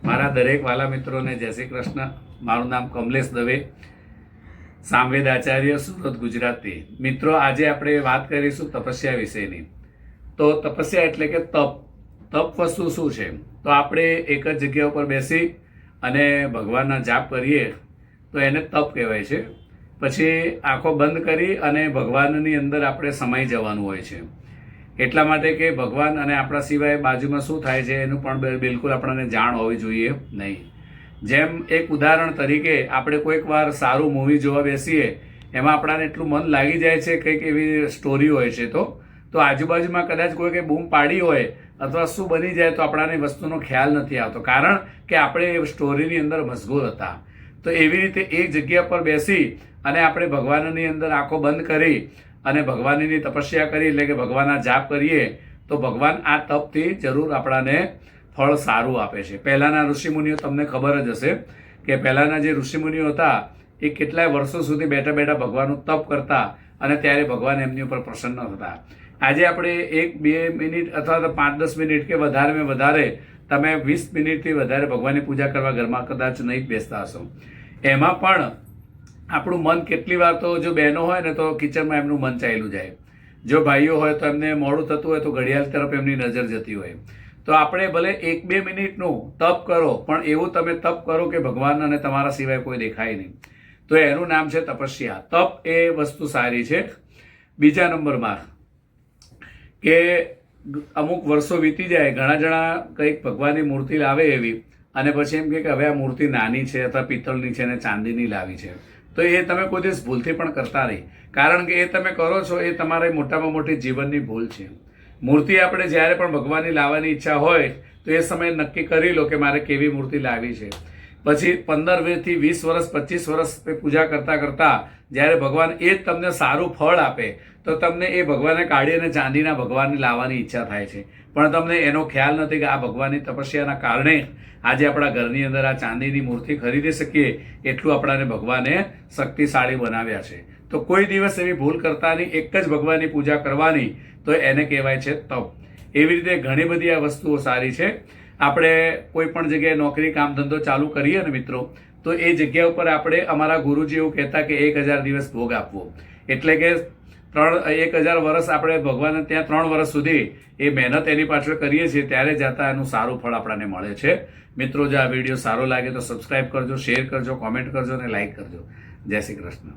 મારા દરેક વાલા મિત્રોને જય શ્રી કૃષ્ણ. મારું નામ કમલેશ દવે, સામવેદ આચાર્ય, સુરત, ગુજરાતી. મિત્રો, આજે આપણે વાત કરીશું તપસ્યા વિશેની. તો તપસ્યા એટલે કે તપ. તપ વસ્તુ શું છે? તો આપણે એક જ જગ્યા ઉપર બેસી અને ભગવાનના જાપ કરીએ તો એને તપ કહેવાય છે. પછી આંખો બંધ કરી અને ભગવાનની અંદર આપણે સમાઈ જવાનું હોય છે. એટલા માટે કે ભગવાન અને આપણા સિવાય બાજુમાં શું થાય છે એનું પણ બિલકુલ આપણને જાણ હોવી જોઈએ નહીં. જેમ એક ઉદાહરણ તરીકે આપણે કોઈક વાર સારું મૂવી જોવા બેસીએ, એમાં આપણાને એટલું મન લાગી જાય છે, કંઈક એવી સ્ટોરી હોય છે તો આજુબાજુમાં કદાચ કોઈ કંઈ બૂમ પાડી હોય અથવા શું બની જાય તો આપણાને વસ્તુનો ખ્યાલ નથી આવતો, કારણ કે આપણે એ સ્ટોરીની અંદર મશગુલ હતા. તો એવી રીતે એક જગ્યા પર બેસી અને આપણે ભગવાનની અંદર આંખો બંધ કરી અને ભગવાનની તપસ્યા કરી, એટલે કે ભગવાનના જાપ કરીએ તો ભગવાન આ તપથી જરૂર આપણાને ફળ સારું આપે છે. પહેલાંના ઋષિમુનિઓ તમને ખબર જ હશે કે પહેલાંના જે ઋષિમુનિઓ હતા એ કેટલાય વર્ષો સુધી બેઠા બેઠા ભગવાનનું તપ કરતા અને ત્યારે ભગવાન એમની ઉપર પ્રસન્ન થતા. આજે આપણે 1-2 મિનિટ અથવા તો 5-10 મિનિટ કે વધારેમાં વધારે તમે 20 મિનિટથી વધારે ભગવાનની પૂજા કરવા ઘરમાં કદાચ નહીં જ બેસતા હશો. એમાં પણ આપણું મન કેટલી વાર તો જો બહેનો હોય ને તો કિચનમાં એમનું મન ચાલ્યું જાય, જો ભાઈઓ હોય તો એમને મોડું થતું હોય તો ઘડિયાળ તરફ એમની નજર જતી હોય. તો આપણે ભલે 1-2 મિનિટનું તપ કરો, પણ એવું તમે તપ કરો કે ભગવાન અને તમારા સિવાય કોઈ દેખાય નહીં. તો એનું નામ છે તપસ્યા. તપ એ વસ્તુ સારી છે. બીજા નંબરમાં કે અમુક વર્ષો વીતી જાય, ઘણા જણા કંઈક ભગવાનની મૂર્તિ લાવે એવી અને પછી એમ કે હવે આ મૂર્તિ નાની છે અથવા પિત્તળની છે અને ચાંદીની લાવી છે. તો એ તમે કોઈ દિવસ ભૂલથી પણ કરતા નહીં, કારણ કે એ તમે કરો છો એ તમારી મોટામાં મોટી જીવનની ભૂલ છે. મૂર્તિ આપણે જ્યારે પણ ભગવાનની લાવવાની ઈચ્છા હોય તો એ સમયે નક્કી કરી લો કે મારે કેવી મૂર્તિ લાવવી છે. પછી 15-20 વર્ષ 25 વર્ષ પૂજા કરતાં કરતાં જ્યારે ભગવાન એ જ તમને સારું ફળ આપે તો તમને એ ભગવાને કાઢી અને ચાંદીના ભગવાનને લાવવાની ઈચ્છા થાય છે, પણ તમને એનો ખ્યાલ નથી કે આ ભગવાનની તપસ્યાના કારણે આજે આપણા ઘરની અંદર આ ચાંદીની મૂર્તિ ખરીદી શકીએ એટલું આપણાને ભગવાને શક્તિશાળી બનાવ્યા છે. તો કોઈ દિવસ એવી ભૂલ કરતા નહીં, એક જ ભગવાનની પૂજા કરવાની, તો એને કહેવાય છે તપ. એવી રીતે ઘણી બધી આ વસ્તુઓ સારી છે. આપણે કોઈ પણ જગ્યાએ નોકરી કામ ધંધો ચાલુ કરીએ ને મિત્રો, તો એ જગ્યા ઉપર આપણે અમારા ગુરુજી એવું કહેતા કે 1000 દિવસ ભોગ આપવો, એટલે કે 1000 વર્ષ આપણે ભગવાન ત્યાં 3 વર્ષ સુધી એ મહેનત એની પાછળ કરીએ છીએ, ત્યારે જતા એનું સારું ફળ આપણને મળે છે. મિત્રો, જો આ વિડીયો સારો લાગે તો સબસ્ક્રાઈબ કરજો, શેર કરજો, કોમેન્ટ કરજો અને લાઈક કરજો. જય શ્રી કૃષ્ણ.